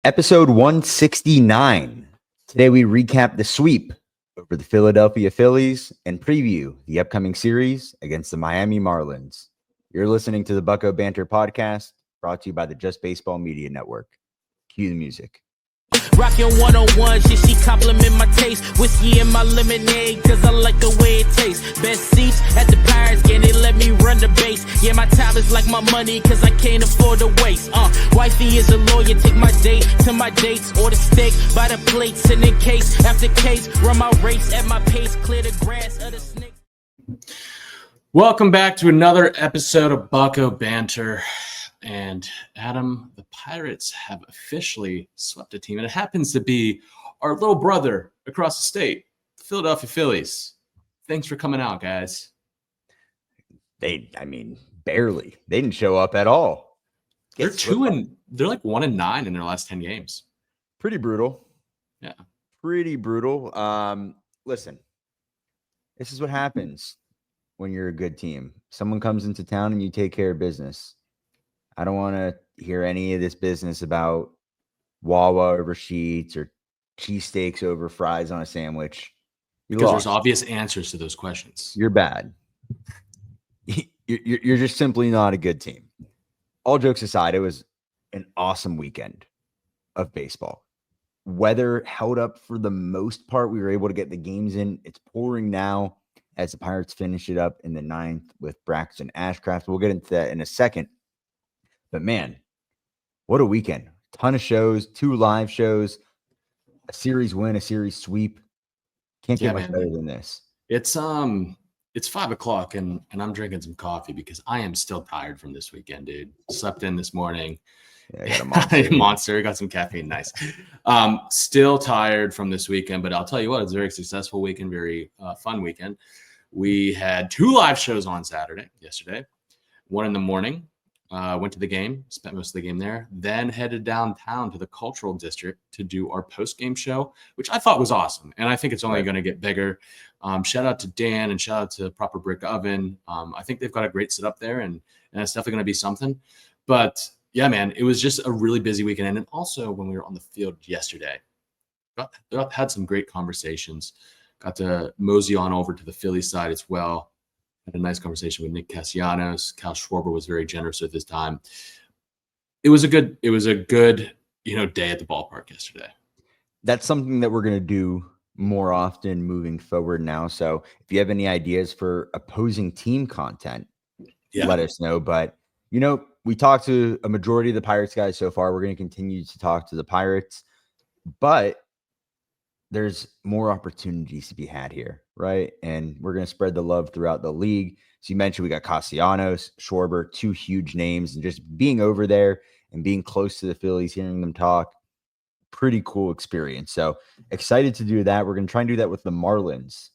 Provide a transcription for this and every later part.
Episode 169. Today we recap the sweep over the Philadelphia Phillies and preview the upcoming series against the Miami Marlins. You're listening to the Bucko Banter podcast, brought to you by the Just Baseball Media Network. Cue the music. Rockin' 101, she compliment my taste. Whiskey in my lemonade, cause I like the way it tastes. Best seats at the Pirates game, they let me run the base. Yeah, my time is like my money, cause I can't afford to waste. Wifey is a lawyer, take my date to my dates. Order steak by the plates, and in case after case, run my race at my pace, clear the grass of the snake. Welcome back to another episode of Bucko Banter. And Adam, the Pirates have officially swept a team, and it happens to be our little brother across the state, the Philadelphia Phillies. Thanks for coming out, guys. Barely. They didn't show up at all. They're 1-9 in their last 10 games. Pretty brutal. Yeah. Pretty brutal. Listen, this is what happens when you're a good team. Someone comes into town and you take care of business. I don't want to hear any of this business about Wawa over sheets or cheesesteaks over fries on a sandwich. Because there's obvious answers to those questions. You're bad. You're just simply not a good team. All jokes aside, it was an awesome weekend of baseball. Weather held up for the most part. We were able to get the games in. It's pouring now as the Pirates finish it up in the 9th with Braxton Ashcraft. We'll get into that in a second. But man, what a weekend. Ton of shows, 2 live shows, a series win, a series sweep. Can't get much better than this. It's 5:00 and I'm drinking some coffee because I am still tired from this weekend, dude. Slept in this morning. Yeah, I got a monster. Monster, got some caffeine, nice. Still tired from this weekend, but I'll tell you what, it's a very successful weekend, very fun weekend. We had 2 live shows on yesterday, one in the morning. Went to the game, spent most of the game there, then headed downtown to the Cultural District to do our post-game show, which I thought was awesome. And I think it's only going to get bigger. Shout out to Dan and shout out to Proper Brick Oven. I think they've got a great setup there, and it's definitely going to be something. But yeah, man, it was just a really busy weekend. And also when we were on the field yesterday, had some great conversations. Got to mosey on over to the Philly side as well. Had a nice conversation with Nick Castellanos. Cal Schwarber was very generous at this time. It was a good, day at the ballpark yesterday. That's something that we're going to do more often moving forward now. So if you have any ideas for opposing team content, let us know. But, we talked to a majority of the Pirates guys so far. We're going to continue to talk to the Pirates, but there's more opportunities to be had here, right? And we're going to spread the love throughout the league. So you mentioned we got Castellanos, Schwarber, 2 huge names, and just being over there and being close to the Phillies, hearing them talk, pretty cool experience. So excited to do that. We're going to try and do that with the Marlins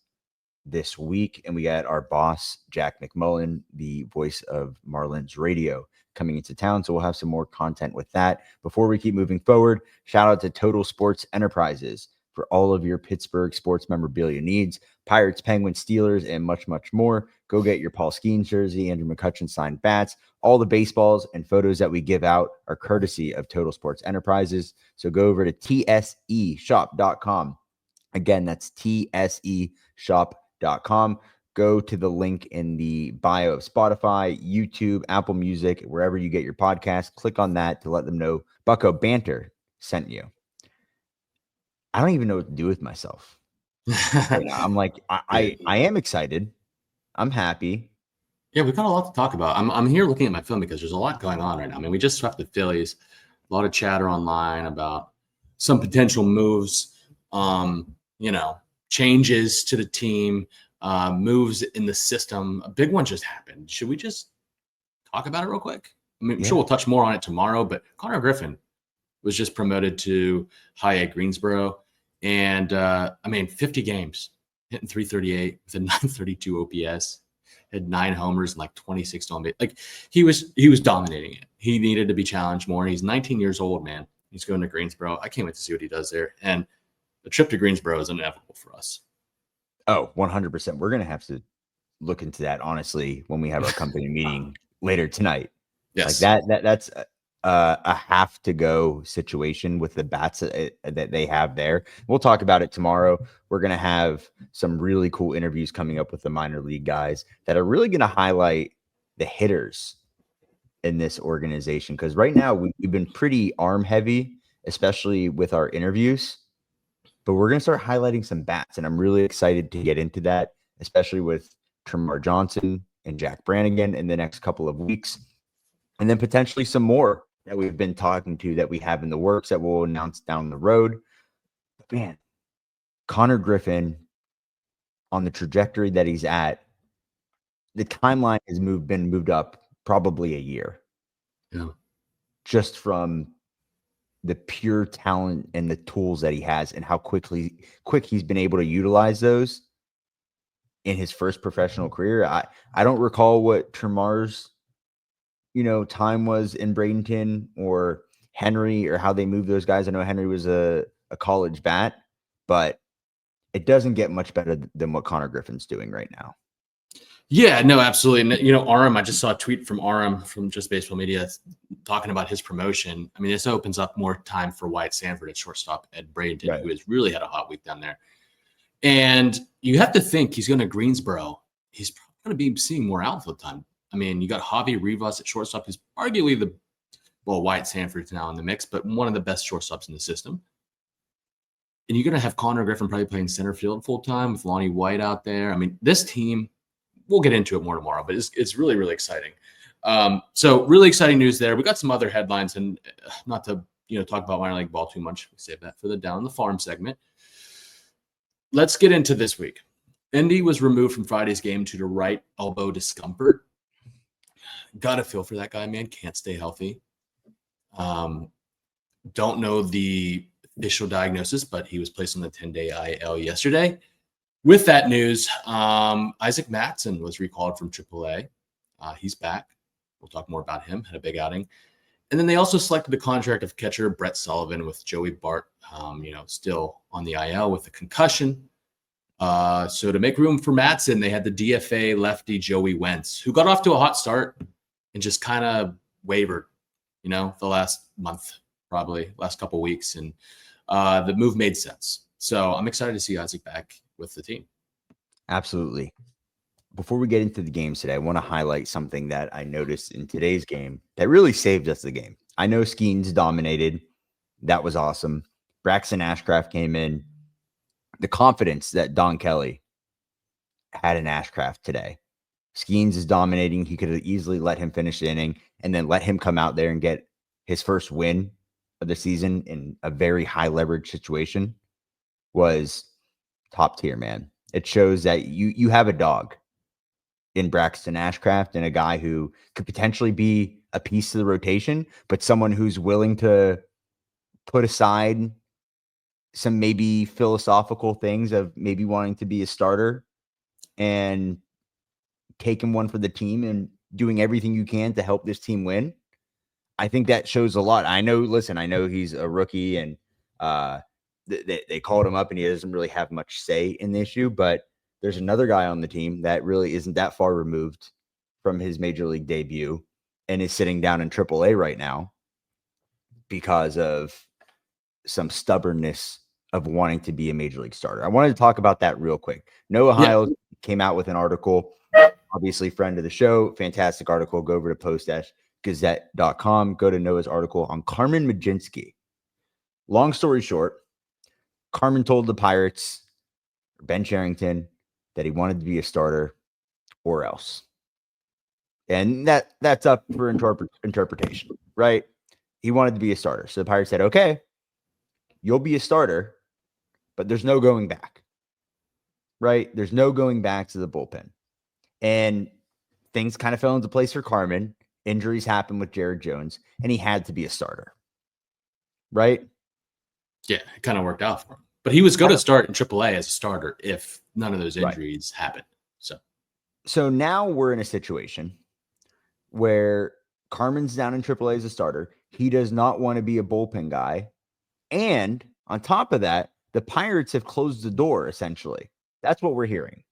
this week. And we got our boss, Jack McMullen, the voice of Marlins Radio, coming into town. So we'll have some more content with that. Before we keep moving forward, shout out to Total Sports Enterprises for all of your Pittsburgh sports memorabilia needs. Pirates, Penguins, Steelers, and much, much more. Go get your Paul Skeens jersey, Andrew McCutcheon signed bats. All the baseballs and photos that we give out are courtesy of Total Sports Enterprises. So go over to tseshop.com. Again, that's tseshop.com. Go to the link in the bio of Spotify, YouTube, Apple Music, wherever you get your podcast. Click on that to let them know Bucko Banter sent you. I don't even know what to do with myself. I'm like, I am excited. I'm happy. Yeah, we've got a lot to talk about. I'm here looking at my film because there's a lot going on right now. I mean, we just swept the Phillies. A lot of chatter online about some potential moves, changes to the team, moves in the system. A big one just happened. Should we just talk about it real quick? I mean, I'm sure we'll touch more on it tomorrow, but Connor Griffin was just promoted to high A Greensboro. And 50 games, hitting .338 with a .932 OPS, had 9 homers and like 26 stolen base. Like he was dominating it. He needed to be challenged more. He's 19 years old, man. He's going to Greensboro. I can't wait to see what he does there. And the trip to Greensboro is inevitable for us. Oh, 100%. We're going to have to look into that, honestly, when we have our company meeting later tonight. Yes. Like that's a have to go situation with the bats that they have there. We'll talk about it tomorrow. We're going to have some really cool interviews coming up with the minor league guys that are really going to highlight the hitters in this organization. Because right now we've been pretty arm heavy, especially with our interviews, but we're going to start highlighting some bats. And I'm really excited to get into that, especially with Tremar Johnson and Jack Brannigan in the next couple of weeks. And then potentially some more that we've been talking to that we have in the works that we'll announce down the road. But man, Connor Griffin, on the trajectory that he's at, the timeline has been moved up probably a year. Yeah. Just from the pure talent and the tools that he has and how quick he's been able to utilize those in his first professional career. I don't recall what Tremar's time was in Bradenton or Henry or how they moved those guys. I know Henry was a college bat, but it doesn't get much better than what Connor Griffin's doing right now. Yeah, no, absolutely. And, Aram, I just saw a tweet from Aram from Just Baseball Media talking about his promotion. I mean, this opens up more time for Wyatt Sanford at shortstop at Bradenton, right, who has really had a hot week down there. And you have to think he's going to Greensboro. He's probably going to be seeing more outfield time. I mean, you got Javi Rivas at shortstop, who's arguably Wyatt Sanford's now in the mix, but one of the best shortstops in the system. And you're going to have Connor Griffin probably playing center field full time with Lonnie White out there. I mean, this team, we'll get into it more tomorrow, but it's really, really exciting. So really exciting news there. We got some other headlines, and not to talk about minor league ball too much. We save that for the Down the Farm segment. Let's get into this week. Indy was removed from Friday's game due to right elbow discomfort. Got to feel for that guy, man. Can't stay healthy. Don't know the official diagnosis, but he was placed on the 10-day IL yesterday. With that news, Isaac Mattson was recalled from AAA. He's back. We'll talk more about him. Had a big outing. And then they also selected the contract of catcher Brett Sullivan with Joey Bart, still on the IL with a concussion. So to make room for Mattson, they had the DFA lefty Joey Wentz, who got off to a hot start and just kind of wavered, the last month, probably last couple of weeks. And the move made sense. So I'm excited to see Isaac back with the team. Absolutely. Before we get into the games today, I want to highlight something that I noticed in today's game that really saved us the game. I know Skeens dominated. That was awesome. Braxton Ashcraft came in. The confidence that Don Kelly had in Ashcraft today. Skeens is dominating. He could have easily let him finish the inning and then let him come out there and get his first win of the season in a very high leverage situation. Was top tier, man. It shows that you have a dog in Braxton Ashcraft and a guy who could potentially be a piece to the rotation, but someone who's willing to put aside some maybe philosophical things of maybe wanting to be a starter and taking one for the team and doing everything you can to help this team win. I think that shows a lot. I know he's a rookie and they called him up and he doesn't really have much say in the issue, but there's another guy on the team that really isn't that far removed from his major league debut and is sitting down in AAA right now because of some stubbornness of wanting to be a major league starter. I wanted to talk about that real quick. Noah Hiles came out with an article, obviously friend of the show, fantastic article. Go over to post-gazette.com. Go to Noah's article on Carmen Mlodzinski. Long story short, Carmen told the Pirates, Ben Cherington, that he wanted to be a starter or else. And that's up for interpretation, right? He wanted to be a starter. So the Pirates said, okay, you'll be a starter, but there's no going back, right? There's no going back to the bullpen. And things kind of fell into place for Carmen. Injuries happened with Jared Jones, and he had to be a starter, right? Yeah, it kind of worked out for him. But he was going to start in AAA as a starter if none of those injuries happened. So now we're in a situation where Carmen's down in AAA as a starter. He does not want to be a bullpen guy. And on top of that, the Pirates have closed the door, essentially. That's what we're hearing.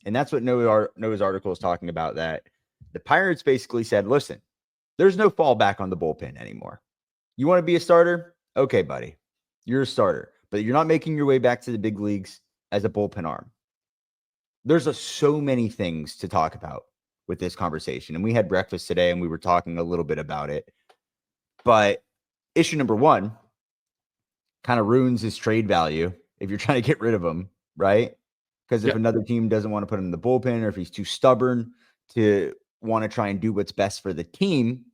And that's what Noah's article is talking about, that the Pirates basically said, listen, There's no fallback on the bullpen anymore. You want to be a starter? Okay, buddy. You're a starter, but you're not making your way back to the big leagues as a bullpen arm. There's so many things to talk about with this conversation. And we had breakfast today and we were talking a little bit about it. But issue number one kind of ruins his trade value if you're trying to get rid of him, right? Because if another team doesn't want to put him in the bullpen, or if he's too stubborn to want to try and do what's best for the team,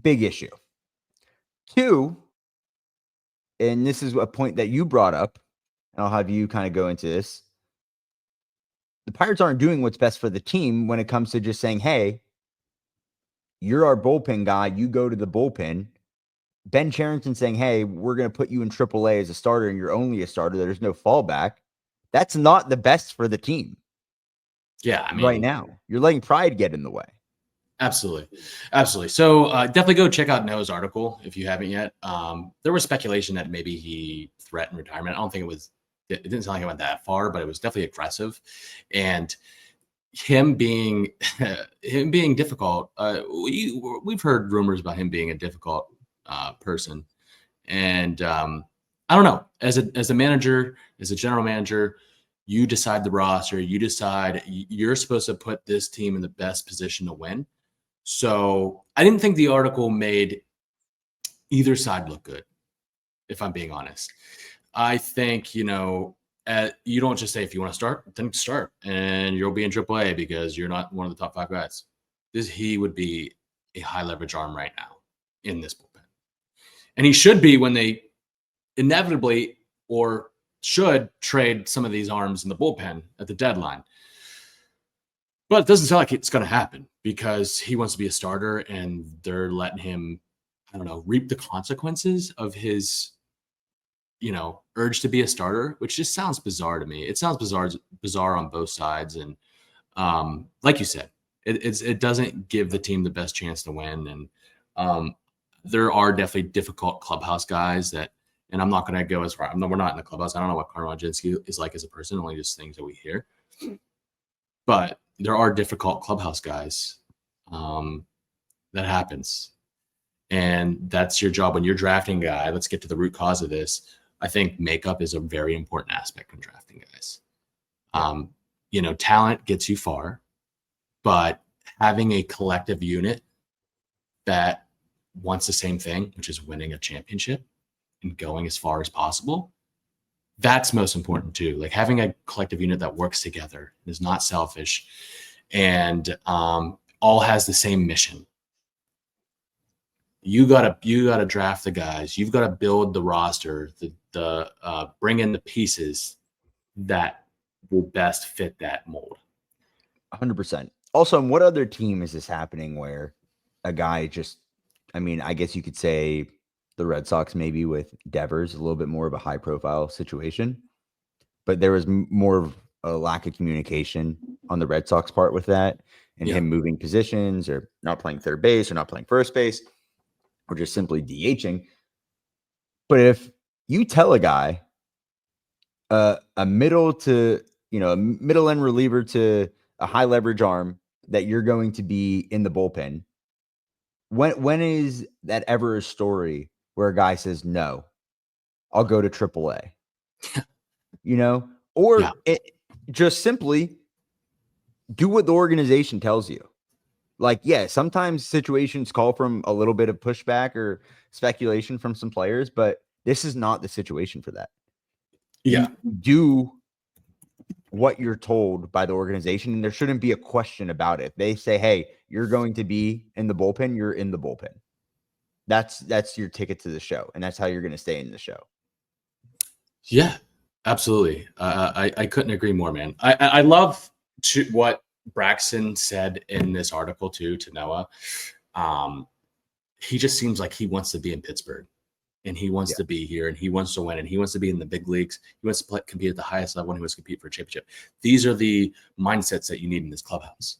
big issue. Two, and this is a point that you brought up, and I'll have you kind of go into this. The Pirates aren't doing what's best for the team when it comes to just saying, hey, you're our bullpen guy. You go to the bullpen. Ben Cherington saying, hey, we're going to put you in AAA as a starter and you're only a starter. There's no fallback. That's not the best for the team. Yeah, I mean, right now, you're letting pride get in the way. Absolutely. Absolutely. So definitely go check out Noah's article if you haven't yet. There was speculation that maybe he threatened retirement. I don't think it didn't sound like it went that far, but it was definitely aggressive. And him being difficult, we've heard rumors about him being a difficult person. And I don't know, as a manager, as a general manager, you decide the roster, you decide you're supposed to put this team in the best position to win. So I didn't think the article made either side look good, if I'm being honest. I think, you don't just say, if you want to start, then start, and you'll be in AAA because you're not one of the top 5 guys. He would be a high leverage arm right now in this bullpen. And he should be when they inevitably or should trade some of these arms in the bullpen at the deadline. But it doesn't sound like it's going to happen because he wants to be a starter and they're letting him, I don't know, reap the consequences of his, urge to be a starter, which just sounds bizarre to me. It sounds bizarre on both sides. And like you said, it doesn't give the team the best chance to win. And there are definitely difficult clubhouse guys and I'm not going to go as far. We're not in the clubhouse. I don't know what Carl Wojcinski is like as a person, only just things that we hear. But there are difficult clubhouse guys. That happens. And that's your job when you're drafting a guy. Let's get to the root cause of this. I think makeup is a very important aspect when drafting guys. Talent gets you far, but having a collective unit that wants the same thing, which is winning a championship and going as far as possible, that's most important too. Like having a collective unit that works together, is not selfish, and all has the same mission. You gotta draft the guys. You've got to build the roster, the bring in the pieces that will best fit that mold. 100%. Also, in what other team is this happening where a guy I guess you could say the Red Sox maybe with Devers, a little bit more of a high profile situation, but there was more of a lack of communication on the Red Sox part with that and him moving positions or not playing third base or not playing first base or just simply DHing. But if you tell a guy a middle end reliever to a high leverage arm that you're going to be in the bullpen, when is that ever a story where a guy says, no, I'll go to AAA, or it just simply do what the organization tells you. Like, sometimes situations call from a little bit of pushback or speculation from some players, but this is not the situation for that. Yeah. You do what you're told by the organization, and there shouldn't be a question about it. They say, hey, you're going to be in the bullpen, you're in the bullpen. That's your ticket to the show, and that's how you're going to stay in the show. Yeah, absolutely. I couldn't agree more, man. I love what Braxton said in this article too to Noah. He just seems like he wants to be in Pittsburgh, and he wants to be here, and he wants to win, and he wants to be in the big leagues. He wants to compete at the highest level, and he wants to compete for a championship. These are the mindsets that you need in this clubhouse.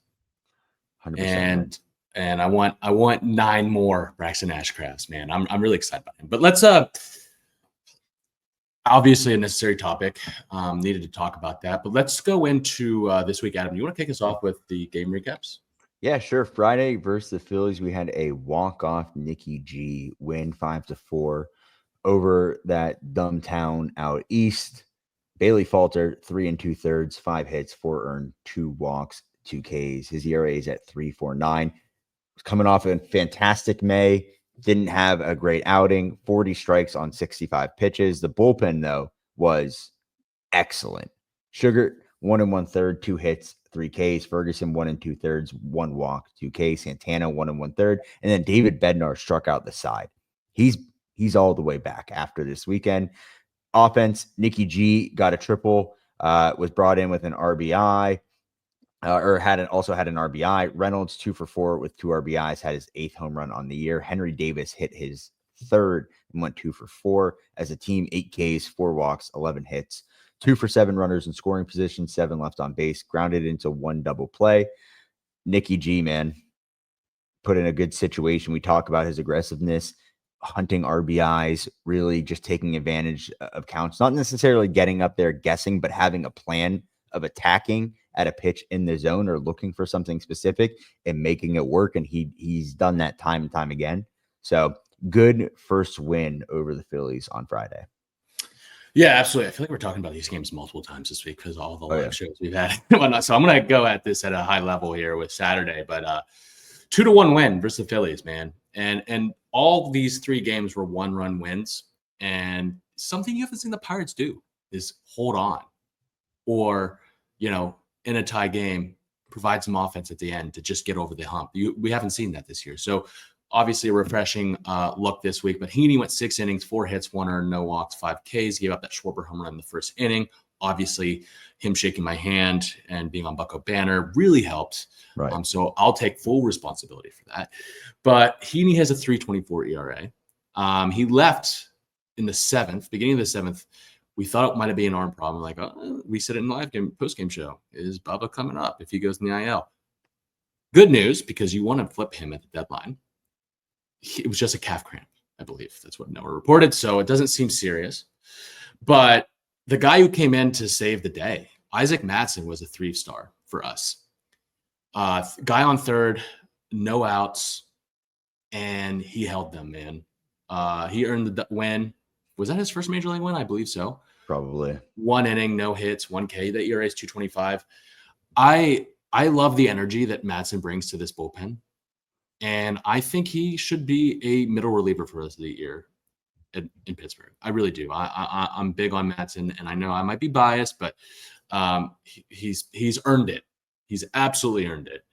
100%. And I want 9 more Braxton Ashcrafts, man. I'm really excited about him. But let's obviously a necessary topic. Needed to talk about that. But let's go into this week, Adam. You want to kick us off with the game recaps? Yeah, sure. Friday versus the Phillies, we had a walk-off Nikki G win 5-4 over that dumb town out east. Bailey Falter, 3 2/3, 5 hits, 4 earned, 2 walks, 2 Ks. His ERA is at 3.49. Coming off a fantastic May, didn't have a great outing, 40 strikes on 65 pitches. The bullpen, though, was excellent. Sugar, 1 1/3, 2 hits, 3 Ks. Ferguson, 1 2/3, 1 walk, 2 Ks. Santana, 1 1/3. And then David Bednar struck out the side. He's all the way back after this weekend. Offense, Nikki G got a triple, was brought in with an RBI. Also had an RBI. Reynolds 2 for 4 with 2 RBIs, had his 8th home run on the year. Henry Davis hit his 3rd and went 2 for 4. As a team, 8 Ks, 4 walks, 11 hits, 2 for 7 runners in scoring position, 7 left on base, grounded into 1 double play. Nikki G, man, put in a good situation. We talk about his aggressiveness, hunting RBIs, really just taking advantage of counts, not necessarily getting up there guessing, but having a plan of attacking at a pitch in the zone or looking for something specific and making it work. And he's done that time and time again. So good first win over the Phillies on Friday. Yeah, absolutely. I feel like we're talking about these games multiple times this week because of all the live shows we've had and whatnot. So I'm going to go at this at a high level here with Saturday, but 2-1 win versus the Phillies, man. And all these 3 games were 1-run wins. And something you haven't seen the Pirates do is hold on or, in a tie game, provide some offense at the end to just get over the hump. We haven't seen that this year. So obviously a refreshing look this week. But Heaney went 6 innings, 4 hits, 1 earned, no walks, 5 Ks. Gave up that Schwarber home run in the first inning. Obviously, him shaking my hand and being on Bucko Banner really helped. Right. So I'll take full responsibility for that. But Heaney has a 3.24 ERA. He left in the 7th, beginning of the 7th. We thought it might be an arm problem. Like, we said it in the live game, post-game show. Is Bubba coming up if he goes in the IL? Good news, because you want to flip him at the deadline. It was just a calf cramp, I believe. That's what Noah reported. So it doesn't seem serious. But the guy who came in to save the day, Isaac Mattson, was a 3-star for us. Guy on third, no outs, and he held them, man. He earned the win. Was that his first major league win? I believe so. Probably. 1 inning, no hits, 1 K. The ERA is 2.25. I love the energy that Mattson brings to this bullpen. And I think he should be a middle reliever for the rest of the year in Pittsburgh. I really do. I'm big on Mattson, and I know I might be biased, but he's earned it. He's absolutely earned it.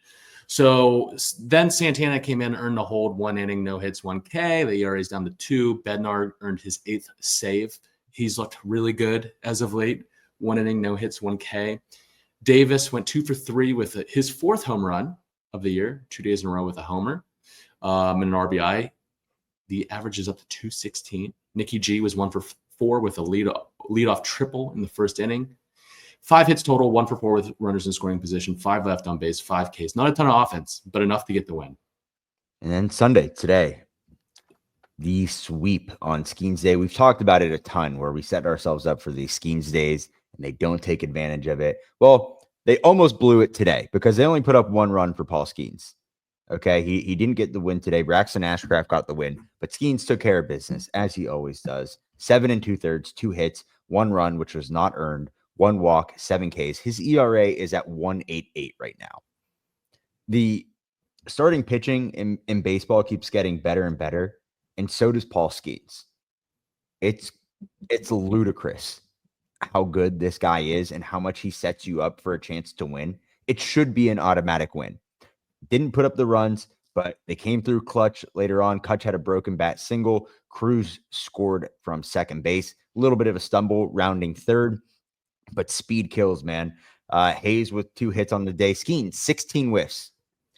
So then Santana came in, earned a hold, 1 inning, no hits, 1 K. The ERA is down to 2. Bednar earned his 8th save. He's looked really good as of late. 1 inning, no hits, 1 K. Davis went 2 for 3 with his 4th home run of the year, 2 days in a row with a homer and an RBI. The average is up to 216. Nikki G was 1 for 4 with a leadoff triple in the first inning. 5 hits total, 1 for 4 with runners in scoring position, 5 left on base, 5 Ks. Not a ton of offense, but enough to get the win. And then Sunday, today, the sweep on Skeens Day. We've talked about it a ton where we set ourselves up for these Skeens Days and they don't take advantage of it. Well, they almost blew it today because they only put up 1 run for Paul Skeens. Okay, he didn't get the win today. Braxton Ashcraft got the win, but Skeens took care of business, as he always does. 7 2/3, 2 hits, 1 run, which was not earned, 1 walk, 7 Ks. His ERA is at 1.88 right now. The starting pitching in baseball keeps getting better and better, and so does Paul Skeens. It's ludicrous how good this guy is and how much he sets you up for a chance to win. It should be an automatic win. Didn't put up the runs, but they came through clutch later on. Kutch had a broken bat single. Cruz scored from second base. A little bit of a stumble rounding third, but speed kills, man. Hayes with 2 hits on the day. Skeens, 16 whiffs.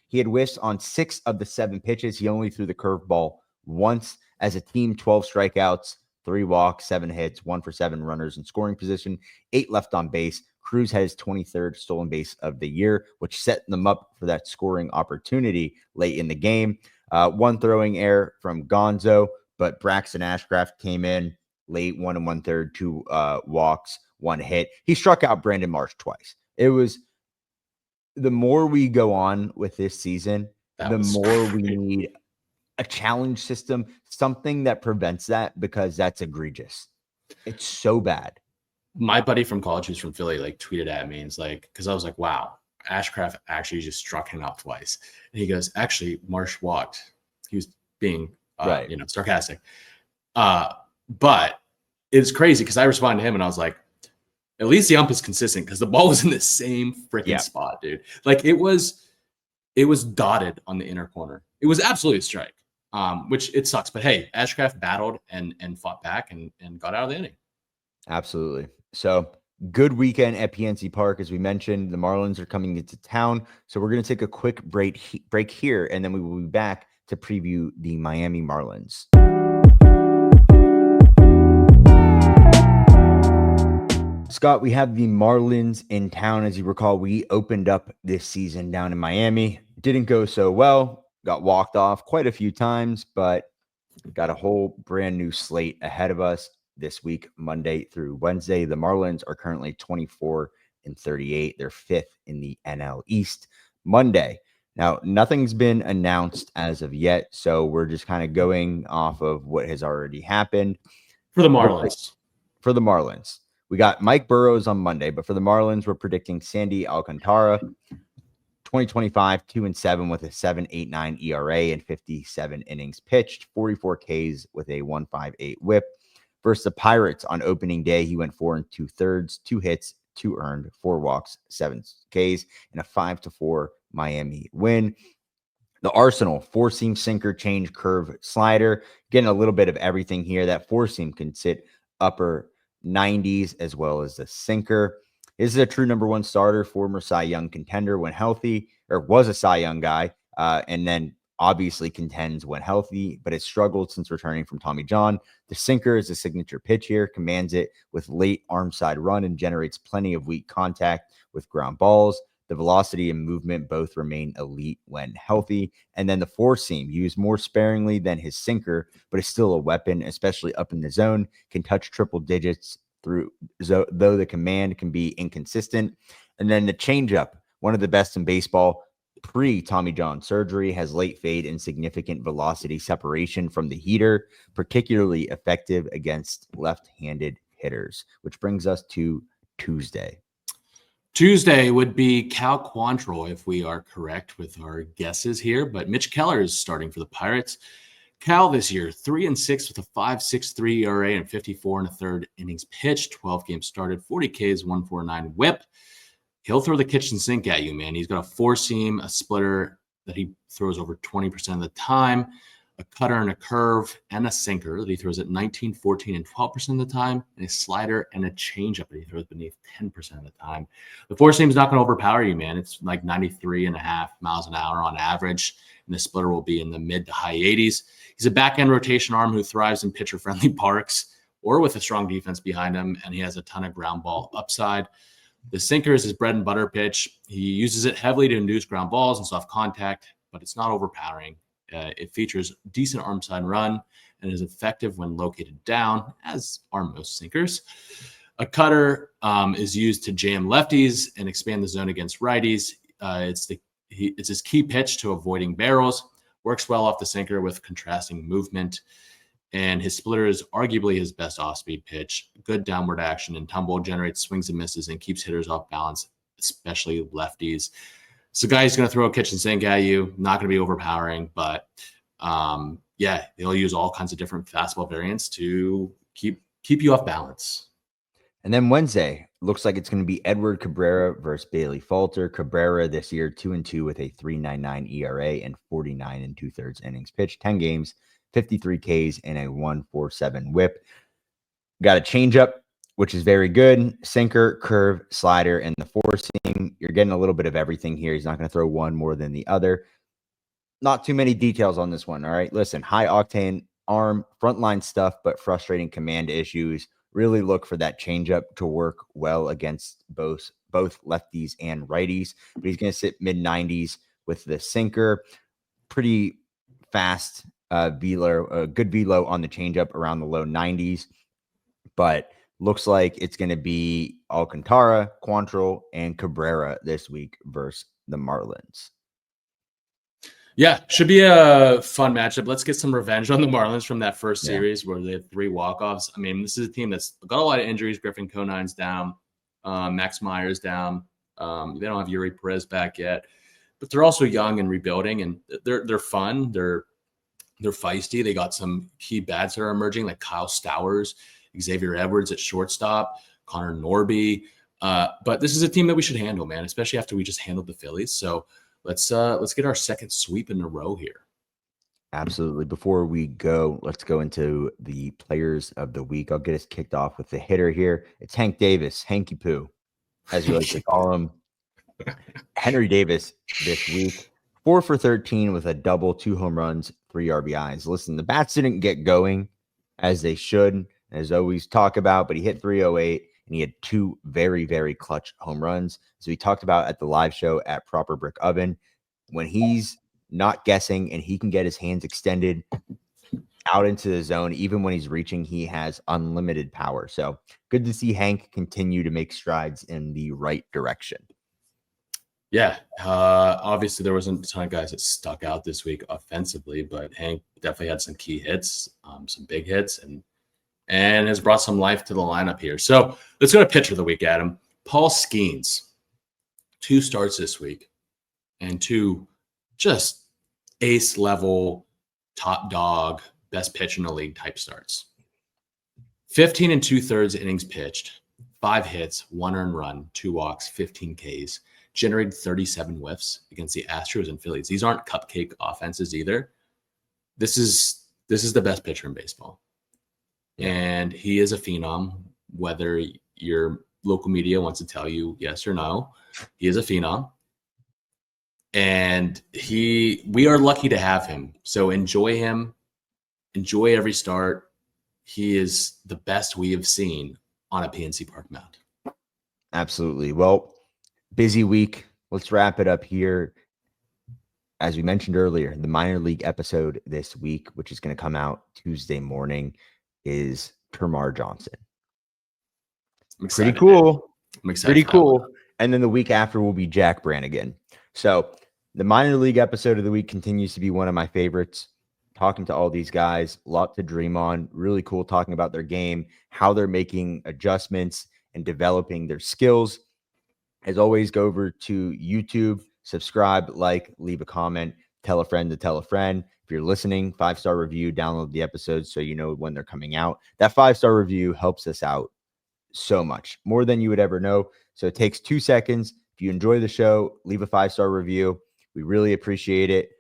He had whiffs on 6 of the 7 pitches. He only threw the curveball once. As a team, 12 strikeouts, 3 walks, 7 hits, 1 for 7 runners in scoring position, 8 left on base. Cruz had his 23rd stolen base of the year, which set them up for that scoring opportunity late in the game. 1 throwing error from Gonzo, but Braxton Ashcraft came in late, 1 1/3, 2 walks, 1 hit. He struck out Brandon Marsh twice. It was the more we go on with this season, the more we need a challenge system, something that prevents that, because that's egregious. It's so bad. My buddy from college who's from Philly like tweeted at me and it's like, because I was like, wow, Ashcraft actually just struck him out twice. And he goes, actually, Marsh walked. He was being sarcastic. But it's crazy because I responded to him and I was like, at least the ump is consistent, because the ball was in the same freaking spot, dude. Like it was dotted on the inner corner. It was absolutely a strike, which it sucks. But hey, Ashcraft battled and fought back and got out of the inning. Absolutely. So good weekend at PNC Park. As we mentioned, the Marlins are coming into town. So we're going to take a quick break here, and then we will be back to preview the Miami Marlins. Scott, we have the Marlins in town. As you recall, we opened up this season down in Miami. Didn't go so well. Got walked off quite a few times, but got a whole brand new slate ahead of us this week, Monday through Wednesday. The Marlins are currently 24-38. They're 5th in the NL East. Monday. Now, nothing's been announced as of yet, so we're just kind of going off of what has already happened. For the Marlins. We got Mike Burrows on Monday, but for the Marlins, we're predicting Sandy Alcantara, 2025, 2-7 with a 7.89 ERA and 57 innings pitched, 44 Ks with a 1.58 whip. Versus the Pirates on opening day, he went 4 2/3, 2 hits, 2 earned, 4 walks, 7 Ks, and a 5-4 Miami win. The Arsenal, 4-seam sinker, change, curve, slider. Getting a little bit of everything here. That 4-seam can sit upper 90s as well as the sinker. This is a true number 1 starter, former Cy Young contender when healthy, or was a Cy Young guy, and then obviously contends when healthy, but has struggled since returning from Tommy John. The sinker is a signature pitch here, commands it with late arm side run and generates plenty of weak contact with ground balls. The velocity and movement both remain elite when healthy. And then the 4-seam, used more sparingly than his sinker, but is still a weapon, especially up in the zone, can touch triple digits through, though the command can be inconsistent. And then the changeup, one of the best in baseball, pre-Tommy John surgery, has late fade and significant velocity separation from the heater, particularly effective against left-handed hitters, which brings us to Tuesday. Tuesday would be Cal Quantrill, if we are correct with our guesses here, but Mitch Keller is starting for the Pirates. Cal this year, 3-6 with a 5.63 ERA and 54 1/3 innings pitched, 12 games started, 40 Ks, 1.49 whip. He'll throw the kitchen sink at you, man. He's got a 4-seam, a splitter that he throws over 20% of the time, a cutter and a curve, and a sinker that he throws at 19, 14, and 12% of the time, and a slider and a changeup that he throws beneath 10% of the time. The 4-seam is not going to overpower you, man. It's like 93.5 miles an hour on average, and the splitter will be in the mid to high 80s. He's a back-end rotation arm who thrives in pitcher-friendly parks or with a strong defense behind him, and he has a ton of ground ball upside. The sinker is his bread and butter pitch. He uses it heavily to induce ground balls and soft contact, but it's not overpowering. It features decent arm side run and is effective when located down, as are most sinkers. A cutter is used to jam lefties and expand the zone against righties. It's his key pitch to avoiding barrels. Works well off the sinker with contrasting movement. And his splitter is arguably his best off-speed pitch. Good downward action and tumble, generates swings and misses, and keeps hitters off balance, especially lefties. So guy's going to throw a kitchen sink at you. Not going to be overpowering, but he'll use all kinds of different fastball variants to keep you off balance. And then Wednesday, looks like it's going to be Edward Cabrera versus Bailey Falter. Cabrera this year, 2-2 with a 3.99 ERA and 49 2/3 innings pitched, 10 games, 53 Ks, and a 1.47 whip. Got a changeup, which is very good. Sinker, curve, slider, and the 4-seam. You're getting a little bit of everything here. He's not going to throw one more than the other. Not too many details on this one, all right? Listen, high-octane arm, frontline stuff, but frustrating command issues. Really look for that changeup to work well against both lefties and righties. But he's going to sit mid-90s with the sinker. Pretty fast velo, good velo on the changeup around the low 90s. But looks like it's going to be Alcantara, Quantrill, and Cabrera this week versus the Marlins. Yeah, should be a fun matchup. Let's get some revenge on the Marlins from that first series where they had 3 walk-offs. I mean, this is a team that's got a lot of injuries. Griffin Conine's down. Max Meyer's down. They don't have Yuri Perez back yet. But they're also young and rebuilding, and they're fun. They're feisty. They got some key bats that are emerging, like Kyle Stowers, Xavier Edwards at shortstop, Connor Norby. But this is a team that we should handle, man, especially after we just handled the Phillies. So let's get our second sweep in a row here. Absolutely. Before we go, let's go into the players of the week. I'll get us kicked off with the hitter here. It's Hank Davis, Hanky Poo, as we like to call him. Henry Davis this week, 4 for 13 with a double, 2 home runs, 3 RBIs. Listen, the bats didn't get going as they should, as always talk about, but he hit 308 and he had 2 very, very clutch home runs. So we talked about at the live show at Proper Brick Oven, when he's not guessing and he can get his hands extended out into the zone, even when he's reaching, he has unlimited power. So good to see Hank continue to make strides in the right direction. Yeah, obviously there wasn't a ton of guys that stuck out this week offensively, but Hank definitely had some key hits, some big hits, and has brought some life to the lineup here. So let's go to pitcher of the week, Adam. Paul Skeens, 2 starts this week, and 2 just ace level, top dog, best pitch in the league type starts. 15 2/3 innings pitched, 5 hits, 1 earned run, 2 walks, 15 Ks. Generated 37 whiffs against the Astros and Phillies. These aren't cupcake offenses either. This is the best pitcher in baseball. And he is a phenom, whether your local media wants to tell you yes or no. He is a phenom. And we are lucky to have him. So enjoy him. Enjoy every start. He is the best we have seen on a PNC Park mound. Absolutely. Well, busy week. Let's wrap it up here. As we mentioned earlier, the minor league episode this week, which is going to come out Tuesday morning, is Termarr Johnson. Pretty cool. I'm excited. Pretty cool. And then the week after will be Jack Brannigan. So the minor league episode of the week continues to be one of my favorites. Talking to all these guys, a lot to dream on. Really cool talking about their game, how they're making adjustments and developing their skills. As always, go over to YouTube, subscribe, like, leave a comment, tell a friend to tell a friend. If you're listening, 5-star review, download the episodes so you know when they're coming out. That 5-star review helps us out so much, more than you would ever know. So it takes 2 seconds. If you enjoy the show, leave a 5-star review. We really appreciate it.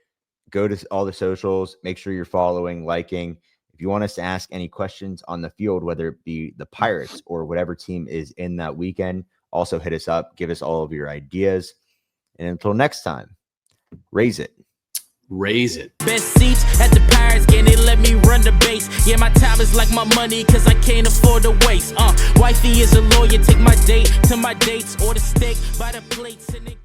Go to all the socials. Make sure you're following, liking. If you want us to ask any questions on the field, whether it be the Pirates or whatever team is in that weekend, also hit us up. Give us all of your ideas. And until next time, raise it. Raise it. Best seats at the Pirates game, they let me run the base. Yeah, my time is like my money, cause I can't afford to waste. Wifey is a lawyer, take my date to my dates, or the steak by the plates. And